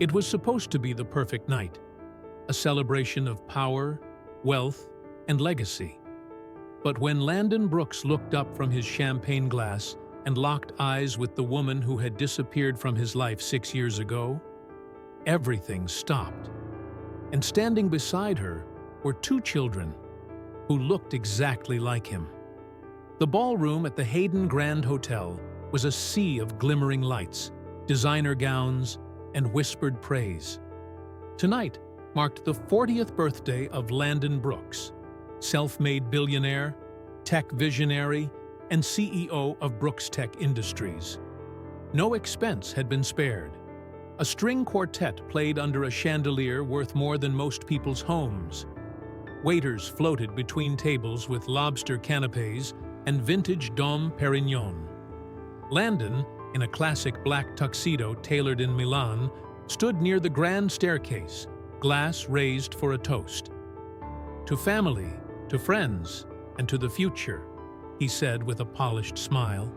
It was supposed to be the perfect night, a celebration of power, wealth, and legacy. But when Landon Brooks looked up from his champagne glass and locked eyes with the woman who had disappeared from his life 6 years ago, everything stopped. And standing beside her were 2 children who looked exactly like him. The ballroom at the Hayden Grand Hotel was a sea of glimmering lights, designer gowns, and whispered praise. Tonight marked the 40th birthday of Landon Brooks, self-made billionaire, tech visionary, and CEO of Brooks Tech Industries. No expense had been spared. A string quartet played under a chandelier worth more than most people's homes. Waiters floated between tables with lobster canapés and vintage Dom Perignon. Landon, in a classic black tuxedo tailored in Milan, stood near the grand staircase, glass raised for a toast. "To family, to friends, and to the future," he said with a polished smile.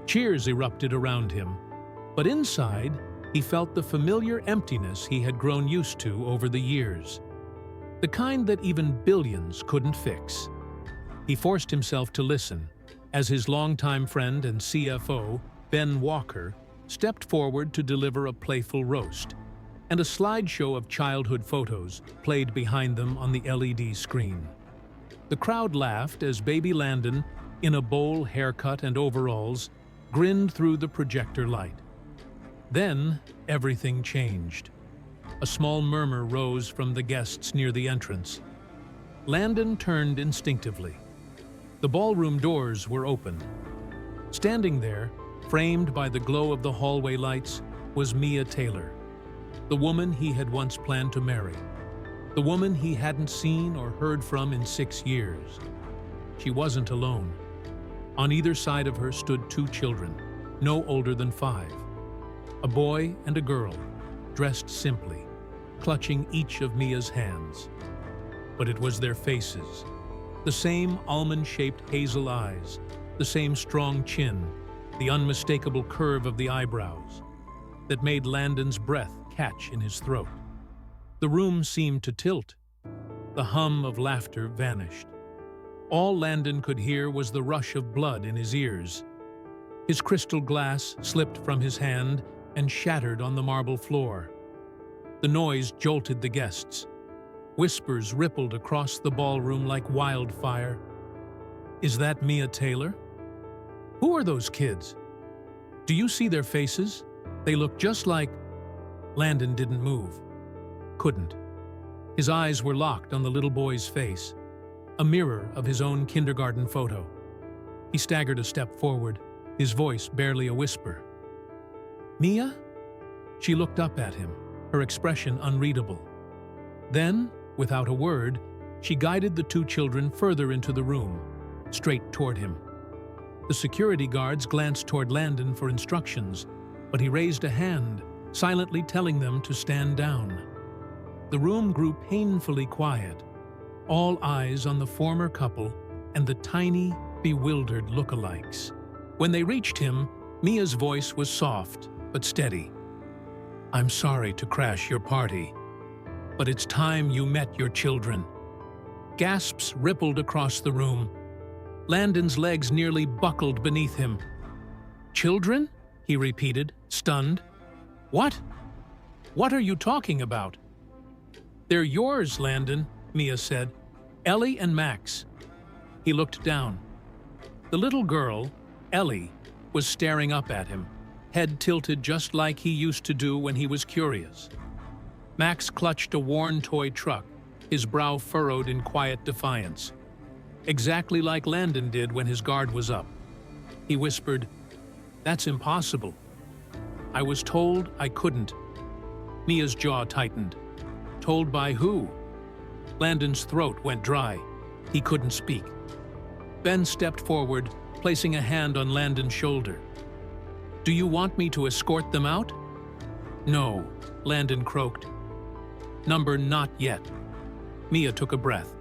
Cheers erupted around him, but inside he felt the familiar emptiness he had grown used to over the years. The kind that even billions couldn't fix. He forced himself to listen as his longtime friend and CFO, Ben Walker, stepped forward to deliver a playful roast, and a slideshow of childhood photos played behind them on the LED screen. The crowd laughed as baby Landon, in a bowl haircut and overalls, grinned through the projector light. Then everything changed. A small murmur rose from the guests near the entrance. Landon turned instinctively. The ballroom doors were open. Standing there, framed by the glow of the hallway lights, was Mia Taylor, the woman he had once planned to marry, the woman he hadn't seen or heard from in 6 years. She wasn't alone. On either side of her stood 2 children, no older than 5. A boy and a girl, dressed simply, clutching each of Mia's hands. But it was their faces. The same almond-shaped hazel eyes, the same strong chin, the unmistakable curve of the eyebrows, that made Landon's breath catch in his throat. The room seemed to tilt. The hum of laughter vanished. All Landon could hear was the rush of blood in his ears. His crystal glass slipped from his hand and shattered on the marble floor. The noise jolted the guests. Whispers rippled across the ballroom like wildfire. "Is that Mia Taylor? Who are those kids? Do you see their faces? They look just like—" Landon didn't move. Couldn't. His eyes were locked on the little boy's face, a mirror of his own kindergarten photo. He staggered a step forward, his voice barely a whisper. "Mia?" She looked up at him, her expression unreadable. Then, without a word, she guided the 2 children further into the room, straight toward him. The security guards glanced toward Landon for instructions, but he raised a hand, silently telling them to stand down. The room grew painfully quiet, all eyes on the former couple and the tiny, bewildered lookalikes. When they reached him, Mia's voice was soft but steady. "I'm sorry to crash your party, but it's time you met your children." Gasps rippled across the room. Landon's legs nearly buckled beneath him. "Children?" he repeated, stunned. "What? What are you talking about?" "They're yours, Landon," Mia said. "Ellie and Max." He looked down. The little girl, Ellie, was staring up at him, head tilted just like he used to do when he was curious. Max clutched a worn toy truck, his brow furrowed in quiet defiance. Exactly like Landon did when his guard was up. He whispered, "That's impossible. I was told I couldn't." Mia's jaw tightened. Told by who? Landon's throat went dry. He couldn't speak. Ben stepped forward, placing a hand on Landon's shoulder. "Do you want me to escort them out?" "No," Landon croaked. "Number not yet." Mia took a breath.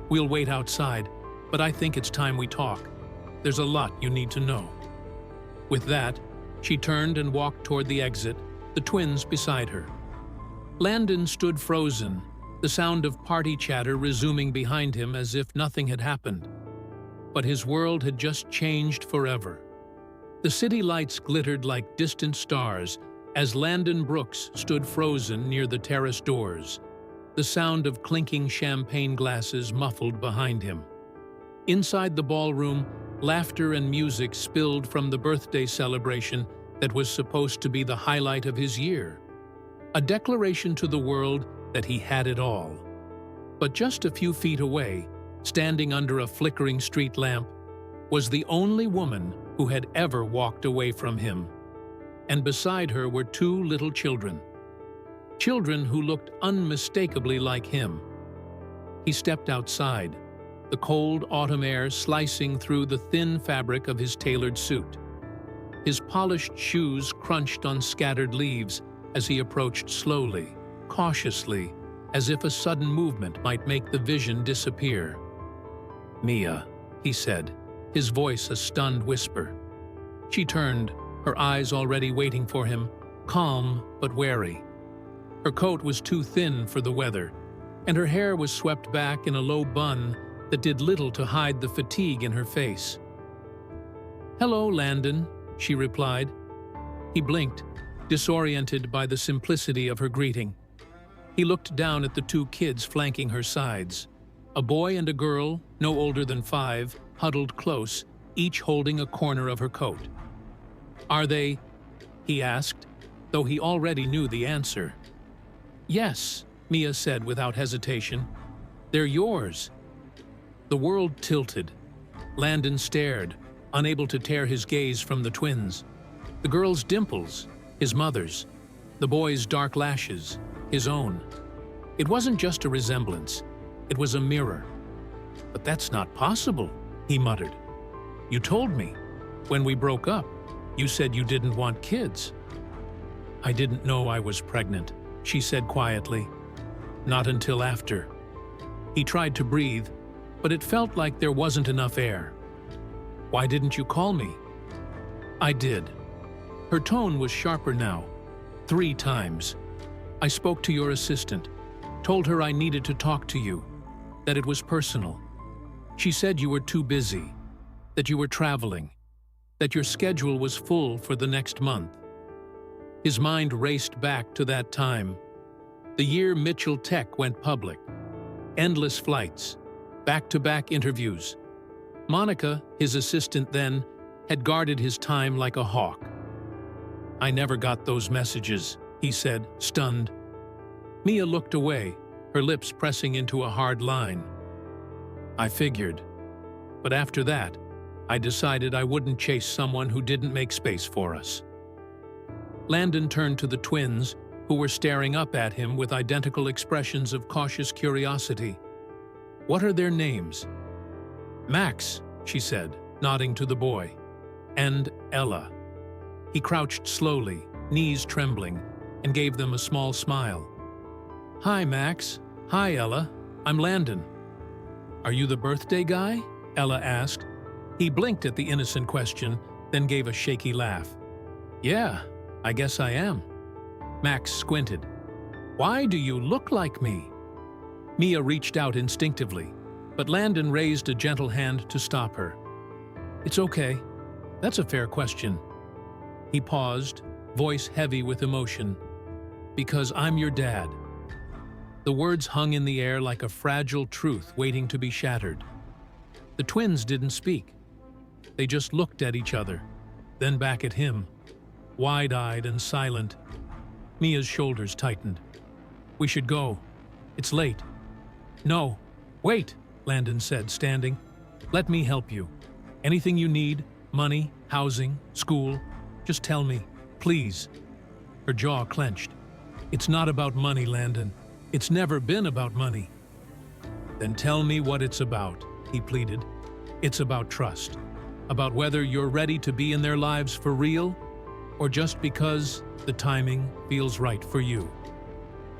"We'll wait outside, but I think it's time we talk. There's a lot you need to know." With that, she turned and walked toward the exit, the twins beside her. Landon stood frozen, the sound of party chatter resuming behind him as if nothing had happened. But his world had just changed forever. The city lights glittered like distant stars as Landon Brooks stood frozen near the terrace doors, the sound of clinking champagne glasses muffled behind him. Inside the ballroom, laughter and music spilled from the birthday celebration that was supposed to be the highlight of his year. A declaration to the world that he had it all. But just a few feet away, standing under a flickering street lamp, was the only woman who had ever walked away from him. And beside her were two little children. Children who looked unmistakably like him. He stepped outside, the cold autumn air slicing through the thin fabric of his tailored suit. His polished shoes crunched on scattered leaves as he approached slowly, cautiously, as if a sudden movement might make the vision disappear. "Mia," he said, his voice a stunned whisper. She turned, her eyes already waiting for him, calm but wary. Her coat was too thin for the weather, and her hair was swept back in a low bun that did little to hide the fatigue in her face. "Hello, Landon," she replied. He blinked, disoriented by the simplicity of her greeting. He looked down at the two kids flanking her sides. A boy and a girl, no older than 5, huddled close, each holding a corner of her coat. "Are they?" he asked, though he already knew the answer. "Yes," Mia said without hesitation. "They're yours." The world tilted. Landon stared, unable to tear his gaze from the twins. The girl's dimples, his mother's. The boy's dark lashes, his own. It wasn't just a resemblance. It was a mirror. "But that's not possible," he muttered. "You told me. When we broke up, you said you didn't want kids." "I didn't know I was pregnant," she said quietly. "Not until after." He tried to breathe, but it felt like there wasn't enough air. "Why didn't you call me?" "I did." Her tone was sharper now. 3 times. "I spoke to your assistant, told her I needed to talk to you, that it was personal. She said you were too busy, that you were traveling, that your schedule was full for the next month." His mind raced back to that time. The year Mitchell Tech went public. Endless flights, back-to-back interviews. Monica, his assistant then, had guarded his time like a hawk. "I never got those messages," he said, stunned. Mia looked away, her lips pressing into a hard line. "I figured. But after that, I decided I wouldn't chase someone who didn't make space for us." Landon turned to the twins, who were staring up at him with identical expressions of cautious curiosity. "What are their names?" "Max," she said, nodding to the boy. "And Ella." He crouched slowly, knees trembling, and gave them a small smile. "Hi, Max. Hi, Ella. I'm Landon." "Are you the birthday guy?" Ella asked. He blinked at the innocent question, then gave a shaky laugh. "Yeah, I guess I am." Max squinted. "Why do you look like me?" Mia reached out instinctively, but Landon raised a gentle hand to stop her. "It's okay. That's a fair question." He paused, voice heavy with emotion. "Because I'm your dad." The words hung in the air like a fragile truth waiting to be shattered. The twins didn't speak. They just looked at each other, then back at him, wide-eyed and silent. Mia's shoulders tightened. "We should go. It's late." "No. Wait," Landon said, standing. "Let me help you. Anything you need, money, housing, school, just tell me, please." Her jaw clenched. "It's not about money, Landon. It's never been about money." "Then tell me what it's about," he pleaded. "It's about trust. About whether you're ready to be in their lives for real, or just because the timing feels right for you."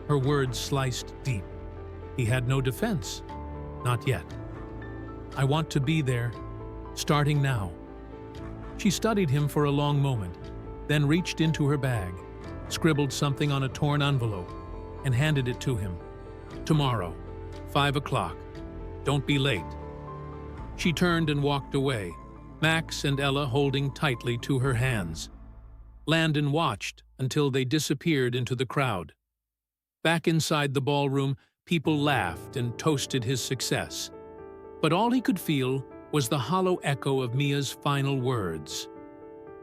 Her words sliced deep. He had no defense. Not yet. "I want to be there, starting now." She studied him for a long moment, then reached into her bag, scribbled something on a torn envelope. and handed it to him. "Tomorrow, 5 o'clock. Don't be late." She turned and walked away, Max and Ella holding tightly to her hands. Landon watched until they disappeared into the crowd. Back inside the ballroom, people laughed and toasted his success. But all he could feel was the hollow echo of Mia's final words.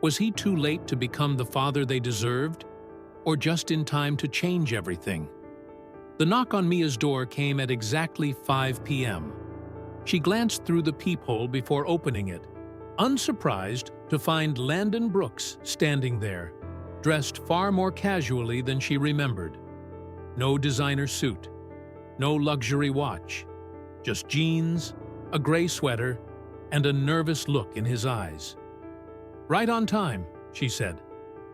Was he too late to become the father they deserved, or just in time to change everything? The knock on Mia's door came at exactly 5 p.m. She glanced through the peephole before opening it, unsurprised to find Landon Brooks standing there, dressed far more casually than she remembered. No designer suit, no luxury watch, just jeans, a gray sweater, and a nervous look in his eyes. "Right on time," she said.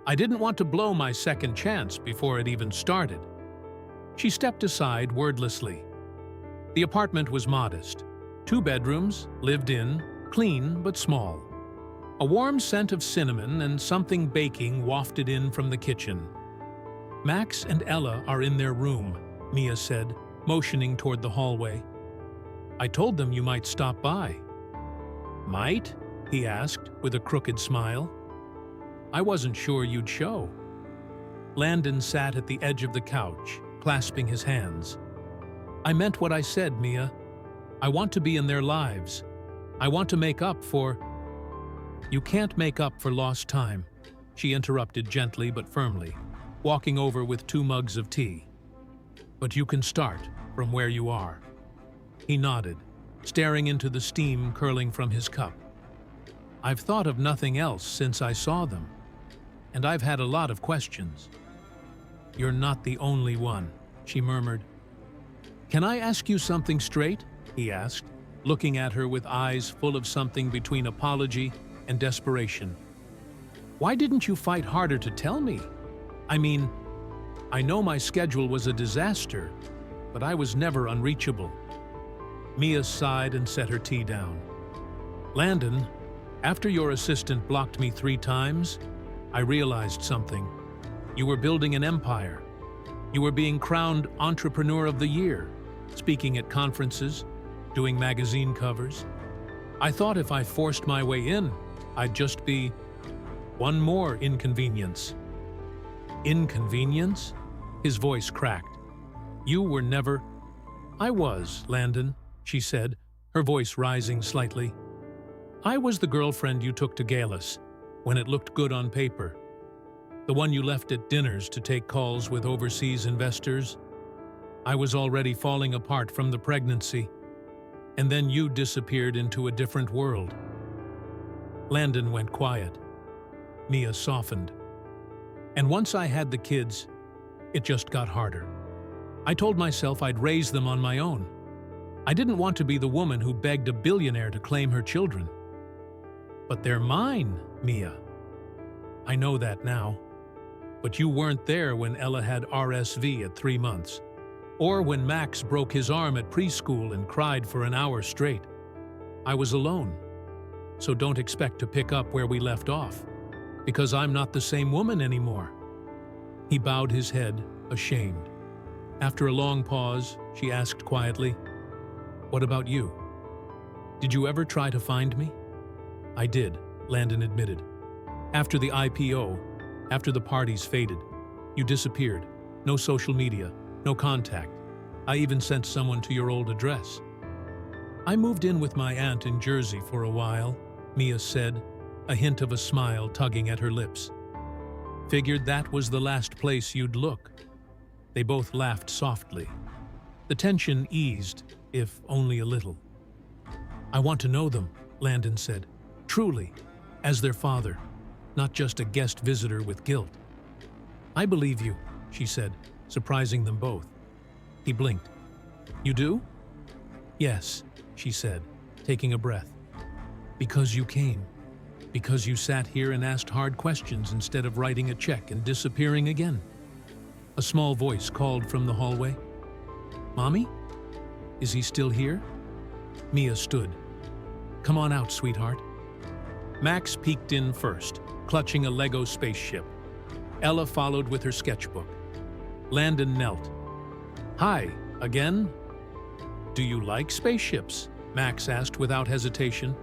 "I didn't want to blow my second chance before it even started." She stepped aside wordlessly. The apartment was modest. 2 bedrooms, lived in, clean but small. A warm scent of cinnamon and something baking wafted in from the kitchen. "Max and Ella are in their room," Mia said, motioning toward the hallway. "I told them you might stop by." "Might?" he asked, with a crooked smile. "I wasn't sure you'd show." Landon sat at the edge of the couch, clasping his hands. "I meant what I said, Mia. I want to be in their lives. I want to make up for—" "You can't make up for lost time," she interrupted gently but firmly, walking over with 2 mugs of tea. "But you can start from where you are." He nodded, staring into the steam curling from his cup. "I've thought of nothing else since I saw them, and I've had a lot of questions." "You're not the only one," she murmured. "Can I ask you something straight?" he asked, looking at her with eyes full of something between apology and desperation. "Why didn't you fight harder to tell me? I mean, I know my schedule was a disaster, but I was never unreachable." Mia sighed and set her tea down. "Landon, after your assistant blocked me 3 times, I realized something. You were building an empire. You were being crowned Entrepreneur of the Year, speaking at conferences, doing magazine covers. I thought if I forced my way in, I'd just be one more inconvenience." "Inconvenience?" His voice cracked. "You were never—" "I was, Landon," she said, her voice rising slightly. "I was the girlfriend you took to Galis when it looked good on paper. The one you left at dinners to take calls with overseas investors. I was already falling apart from the pregnancy, and then you disappeared into a different world." Landon went quiet. Mia softened. "And once I had the kids, it just got harder. I told myself I'd raise them on my own. I didn't want to be the woman who begged a billionaire to claim her children." "But they're mine, Mia." "I know that now. But you weren't there when Ella had RSV at 3 months, or when Max broke his arm at preschool and cried for an hour straight. I was alone. So don't expect to pick up where we left off, because I'm not the same woman anymore." He bowed his head, ashamed. After a long pause, she asked quietly, "What about you? Did you ever try to find me?" "I did," Landon admitted. "After the IPO, after the parties faded, you disappeared. No social media, no contact. I even sent someone to your old address." "I moved in with my aunt in Jersey for a while," Mia said, a hint of a smile tugging at her lips. "Figured that was the last place you'd look." They both laughed softly. The tension eased, if only a little. "I want to know them," Landon said. "Truly, as their father, not just a guest visitor with guilt." "I believe you," she said, surprising them both. He blinked. "You do?" "Yes," she said, taking a breath. "Because you came. Because you sat here and asked hard questions instead of writing a check and disappearing again." A small voice called from the hallway. "Mommy? Is he still here?" Mia stood. "Come on out, sweetheart." Max peeked in first, clutching a Lego spaceship. Ella followed with her sketchbook. Landon knelt, Hi, again? Do you like spaceships? Max asked without hesitation.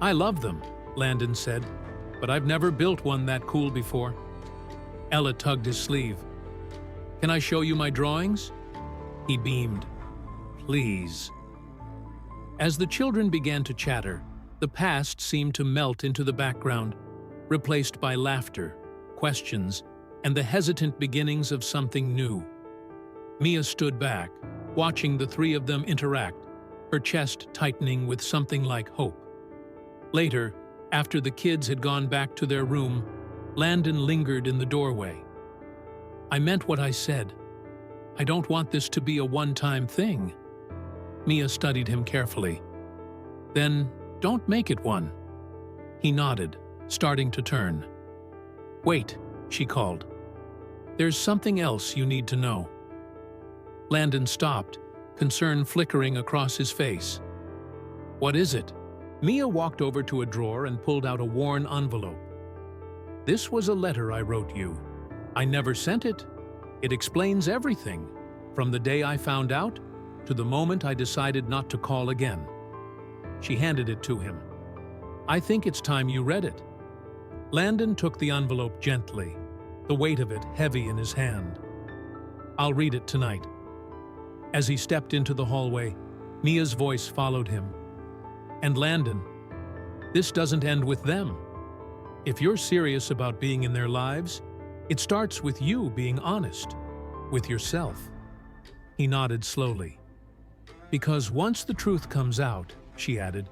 I love them, Landon said, but I've never built one that cool before. Ella tugged his sleeve. Can I show you my drawings? He beamed. Please. As the children began to chatter, the past seemed to melt into the background, replaced by laughter, questions, and the hesitant beginnings of something new. Mia stood back, watching the three of them interact, her chest tightening with something like hope. Later, after the kids had gone back to their room, Landon lingered in the doorway. I meant what I said. I don't want this to be a one-time thing. Mia studied him carefully. Then, don't make it one. He nodded, starting to turn. Wait, she called. There's something else you need to know. Landon stopped, concern flickering across his face. What is it? Mia walked over to a drawer and pulled out a worn envelope. This was a letter I wrote you. I never sent it. It explains everything, from the day I found out to the moment I decided not to call again. She handed it to him. I think it's time you read it. Landon took the envelope gently, the weight of it heavy in his hand. I'll read it tonight. As he stepped into the hallway, Mia's voice followed him. And Landon, this doesn't end with them. If you're serious about being in their lives, it starts with you being honest with yourself. He nodded slowly. Because once the truth comes out, she added,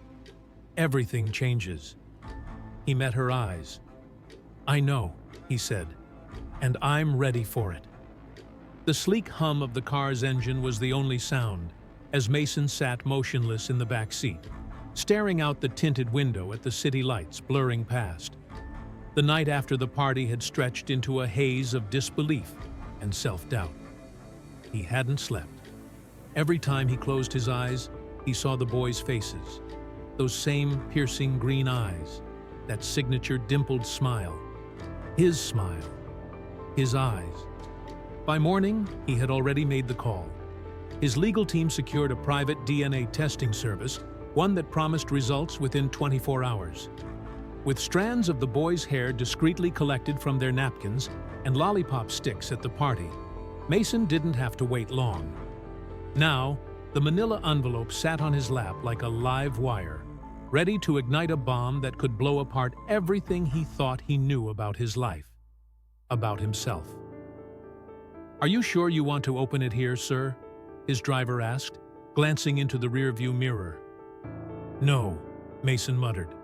everything changes. He met her eyes. I know, he said, and I'm ready for it. The sleek hum of the car's engine was the only sound, as Mason sat motionless in the back seat, staring out the tinted window at the city lights blurring past. The night after the party had stretched into a haze of disbelief and self-doubt. He hadn't slept. Every time he closed his eyes, he saw the boys' faces, those same piercing green eyes, that signature dimpled smile. His smile. His eyes. By morning, he had already made the call. His legal team secured a private DNA testing service, one that promised results within 24 hours. With strands of the boys' hair discreetly collected from their napkins and lollipop sticks at the party, Mason didn't have to wait long. Now, the manila envelope sat on his lap like a live wire, ready to ignite a bomb that could blow apart everything he thought he knew about his life, about himself. Are you sure you want to open it here, sir? His driver asked, glancing into the rearview mirror. No, Mason muttered,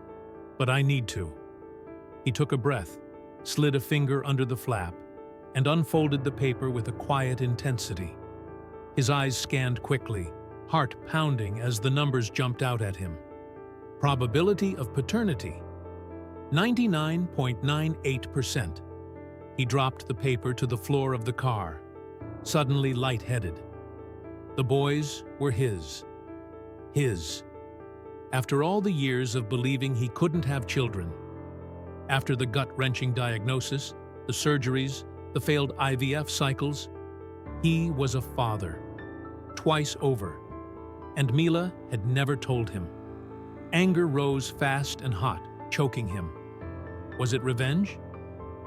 but I need to. He took a breath, slid a finger under the flap, and unfolded the paper with a quiet intensity. His eyes scanned quickly, heart pounding as the numbers jumped out at him. Probability of paternity, 99.98%. He dropped the paper to the floor of the car, suddenly lightheaded. The boys were his. His. After all the years of believing he couldn't have children, after the gut-wrenching diagnosis, the surgeries, the failed IVF cycles, he was a father, twice over, and Mila had never told him. Anger rose fast and hot, choking him. Was it revenge?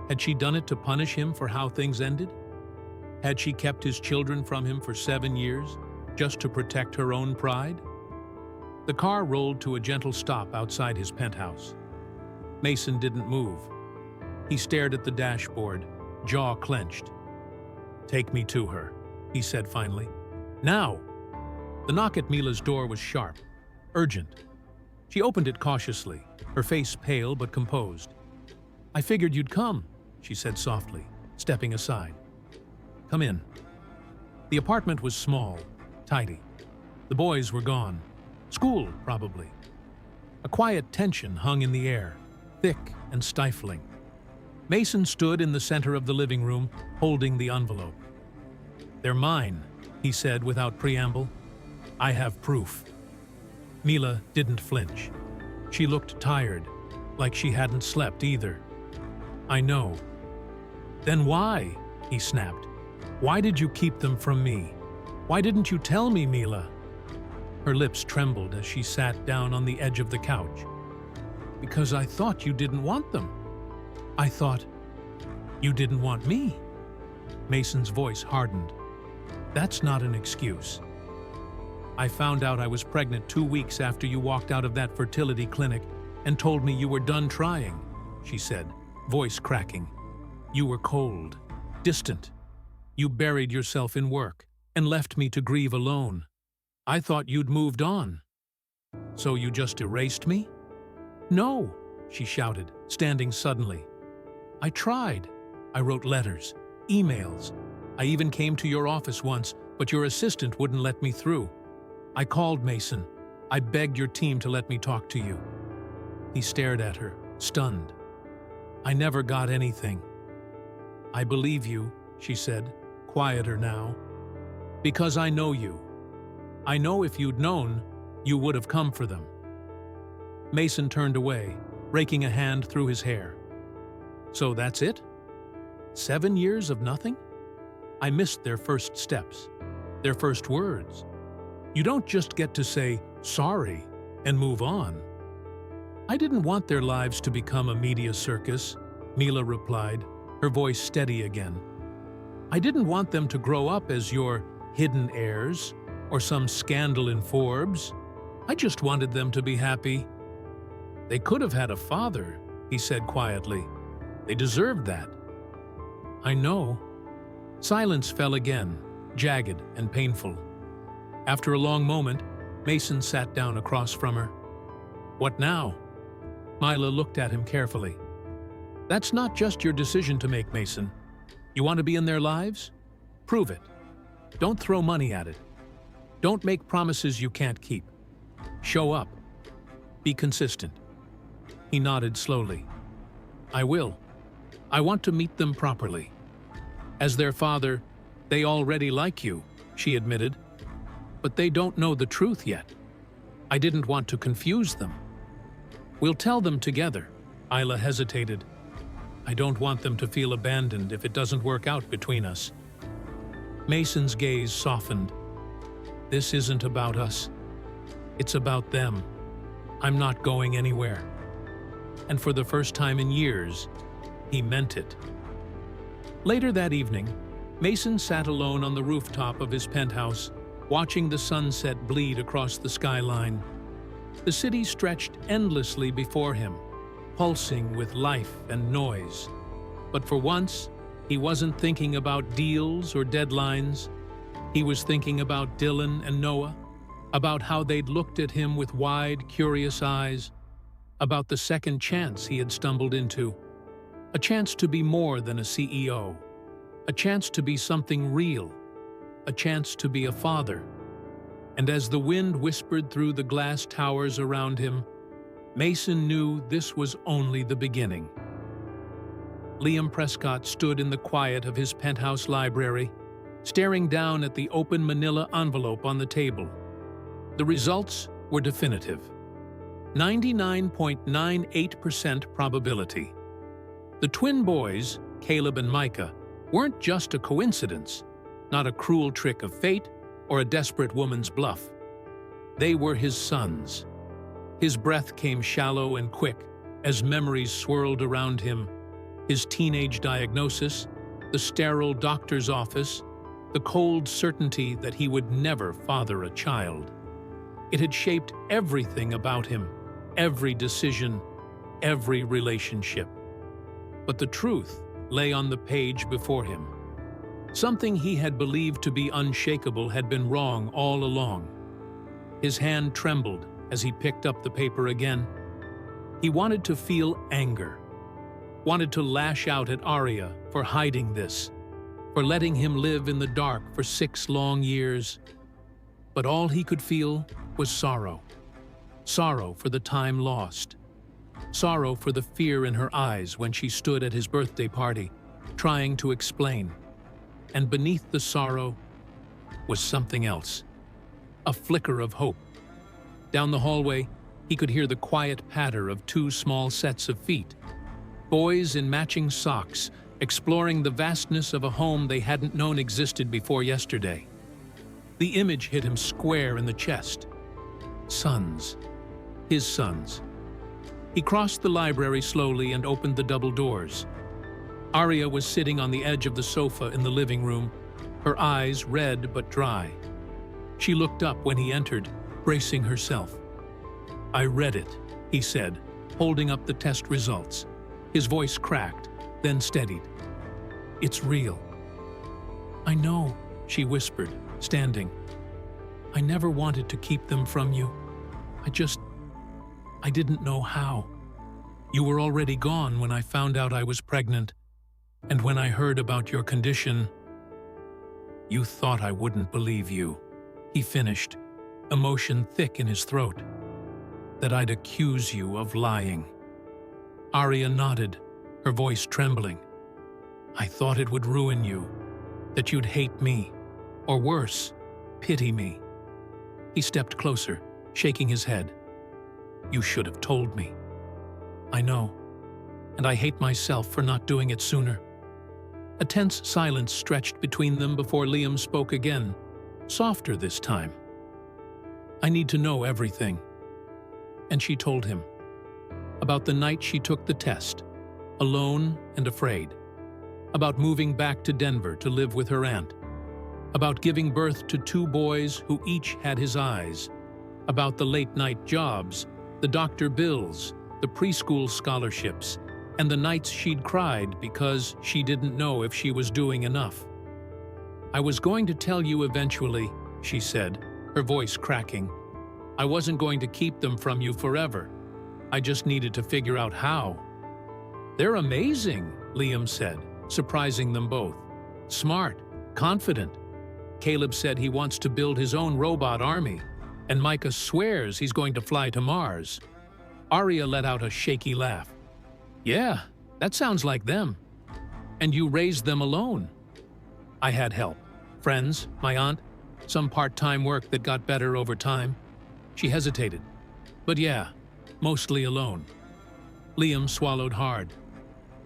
Had she done it to punish him for how things ended? Had she kept his children from him for 7 years, just to protect her own pride? The car rolled to a gentle stop outside his penthouse. Mason didn't move. He stared at the dashboard, jaw clenched. Take me to her, he said finally. Now! The knock at Mila's door was sharp, urgent. She opened it cautiously, her face pale but composed. I figured you'd come, she said softly, stepping aside. Come in. The apartment was small, tidy. The boys were gone. School, probably. A quiet tension hung in the air, thick and stifling. Mason stood in the center of the living room, holding the envelope. They're mine, he said without preamble. I have proof. Mila didn't flinch. She looked tired, like she hadn't slept either. I know. Then why? He snapped. Why did you keep them from me? Why didn't you tell me, Mila? Her lips trembled as she sat down on the edge of the couch. Because I thought you didn't want them. I thought you didn't want me. Mason's voice hardened. That's not an excuse. I found out I was pregnant 2 weeks after you walked out of that fertility clinic and told me you were done trying, she said, voice cracking. You were cold, distant. You buried yourself in work and left me to grieve alone. I thought you'd moved on. So you just erased me? No, she shouted, standing suddenly. I tried. I wrote letters, emails. I even came to your office once, but your assistant wouldn't let me through. I called Mason. I begged your team to let me talk to you. He stared at her, stunned. I never got anything. I believe you, she said, quieter now. Because I know you. I know if you'd known, you would have come for them. Mason turned away, raking a hand through his hair. So that's it? 7 years of nothing? I missed their first steps, their first words. You don't just get to say, sorry, and move on. I didn't want their lives to become a media circus, Mila replied, her voice steady again. I didn't want them to grow up as your hidden heirs or some scandal in Forbes. I just wanted them to be happy. They could have had a father, he said quietly. They deserved that. I know. Silence fell again, jagged and painful. After a long moment, Mason sat down across from her. What now? Mila looked at him carefully. That's not just your decision to make, Mason. You want to be in their lives? Prove it. Don't throw money at it. Don't make promises you can't keep. Show up. Be consistent. He nodded slowly. I will. I want to meet them properly. As their father, they already like you, she admitted. But they don't know the truth yet. I didn't want to confuse them. We'll tell them together. Isla hesitated. I don't want them to feel abandoned if it doesn't work out between us. Mason's gaze softened. This isn't about us. It's about them. I'm not going anywhere. And for the first time in years, he meant it. Later that evening, Mason sat alone on the rooftop of his penthouse, watching the sunset bleed across the skyline. The city stretched endlessly before him, pulsing with life and noise. But for once, he wasn't thinking about deals or deadlines. He was thinking about Dylan and Noah, about how they'd looked at him with wide, curious eyes, about the second chance he had stumbled into, a chance to be more than a CEO, a chance to be something real, a chance to be a father. And as the wind whispered through the glass towers around him, Mason knew this was only the beginning. Liam Prescott stood in the quiet of his penthouse library, staring down at the open manila envelope on the table. The results were definitive. 99.98% probability. The twin boys, Caleb and Micah, weren't just a coincidence, not a cruel trick of fate or a desperate woman's bluff. They were his sons. His breath came shallow and quick as memories swirled around him. His teenage diagnosis, the sterile doctor's office, the cold certainty that he would never father a child. It had shaped everything about him, every decision, every relationship. But the truth lay on the page before him. Something he had believed to be unshakable had been wrong all along. His hand trembled as he picked up the paper again. He wanted to feel anger, wanted to lash out at Arya for hiding this, for letting him live in the dark for 6 long years. But all he could feel was sorrow. Sorrow for the time lost. Sorrow for the fear in her eyes when she stood at his birthday party, trying to explain. And beneath the sorrow was something else. A flicker of hope. Down the hallway, he could hear the quiet patter of 2 small sets of feet. Boys in matching socks, exploring the vastness of a home they hadn't known existed before yesterday. The image hit him square in the chest. Sons. His sons. He crossed the library slowly and opened the double doors. Arya was sitting on the edge of the sofa in the living room, her eyes red but dry. She looked up when he entered, bracing herself. "I read it," he said, holding up the test results. His voice cracked, then steadied. "It's real." "I know," she whispered, standing. "I never wanted to keep them from you. I didn't know how. You were already gone when I found out I was pregnant, and when I heard about your condition, you thought I wouldn't believe you," he finished, emotion thick in his throat. "That I'd accuse you of lying." Arya nodded, her voice trembling. "I thought it would ruin you, that you'd hate me, or worse, pity me." He stepped closer, shaking his head. "You should have told me." "I know, and I hate myself for not doing it sooner." A tense silence stretched between them before Liam spoke again, softer this time. "I need to know everything." And she told him. About the night she took the test, alone and afraid. About moving back to Denver to live with her aunt. About giving birth to 2 boys who each had his eyes. About the late-night jobs, the doctor bills, the preschool scholarships, and the nights she'd cried because she didn't know if she was doing enough. "I was going to tell you eventually," she said, her voice cracking. "I wasn't going to keep them from you forever. I just needed to figure out how." "They're amazing," Liam said, surprising them both. "Smart, confident. Caleb said he wants to build his own robot army, and Micah swears he's going to fly to Mars." Arya let out a shaky laugh. "Yeah, that sounds like them. And you raised them alone?" "I had help. Friends, my aunt, some part-time work that got better over time." She hesitated. "But yeah, mostly alone." Liam swallowed hard.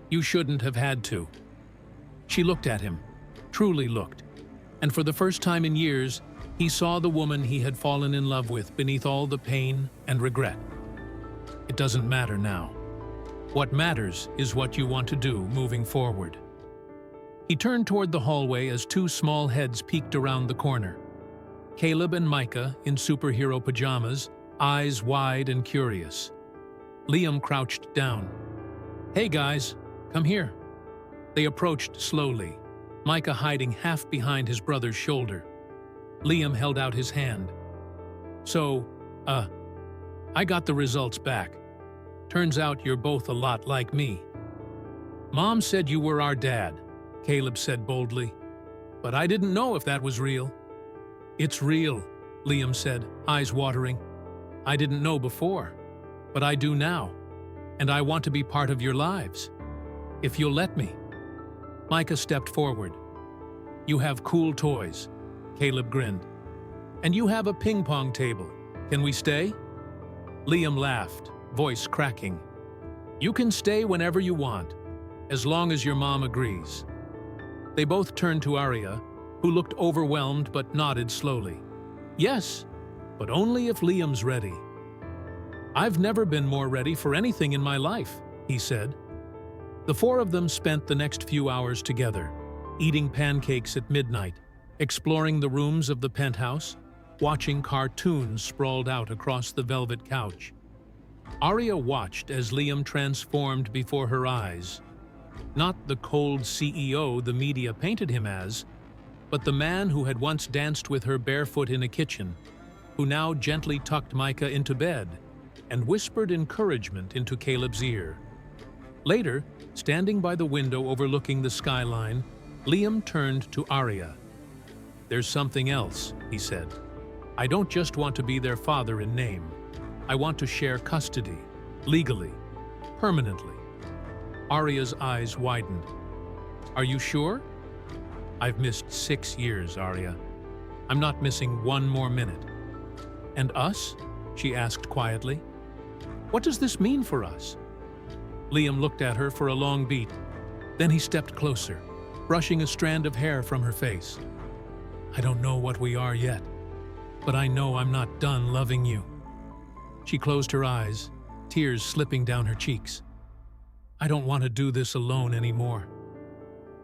"You shouldn't have had to." She looked at him, truly looked, and for the first time in years, he saw the woman he had fallen in love with beneath all the pain and regret. "It doesn't matter now. What matters is what you want to do moving forward." He turned toward the hallway as 2 small heads peeked around the corner. Caleb and Micah in superhero pajamas, eyes wide and curious. Liam crouched down. "Hey guys, come here." They approached slowly, Micah hiding half behind his brother's shoulder. Liam held out his hand. "So, I got the results back. Turns out you're both a lot like me." "Mom said you were our dad," Caleb said boldly. "But I didn't know if that was real." "It's real," Liam said, eyes watering. "I didn't know before, but I do now, and I want to be part of your lives. If you'll let me." Micah stepped forward. "You have cool toys," Caleb grinned. "And you have a ping-pong table. Can we stay?" Liam laughed, voice cracking. "You can stay whenever you want, as long as your mom agrees." They both turned to Arya, who looked overwhelmed but nodded slowly. "Yes, but only if Liam's ready." "I've never been more ready for anything in my life," he said. The 4 of them spent the next few hours together, eating pancakes at midnight, exploring the rooms of the penthouse, watching cartoons sprawled out across the velvet couch. Arya watched as Liam transformed before her eyes. Not the cold CEO the media painted him as, but the man who had once danced with her barefoot in a kitchen, who now gently tucked Micah into bed and whispered encouragement into Caleb's ear. Later, standing by the window overlooking the skyline, Liam turned to Arya. "There's something else," he said. "I don't just want to be their father in name. I want to share custody, legally, permanently." Arya's eyes widened. "Are you sure?" "I've missed 6 years, Arya. I'm not missing 1 more minute." "And us?" she asked quietly. "What does this mean for us?" Liam looked at her for a long beat. Then he stepped closer, brushing a strand of hair from her face. I don't know what we are yet, but I know I'm not done loving you." She closed her eyes, tears slipping down her cheeks. "I don't want to do this alone anymore."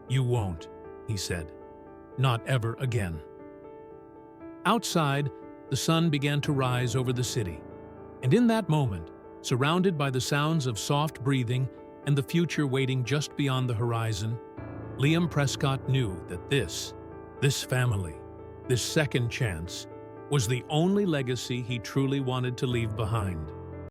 "You won't," he said. "Not ever again." Outside, the sun began to rise over the city, and in that moment, surrounded by the sounds of soft breathing and the future waiting just beyond the horizon, Liam Prescott knew that this family, this second chance, was the only legacy he truly wanted to leave behind.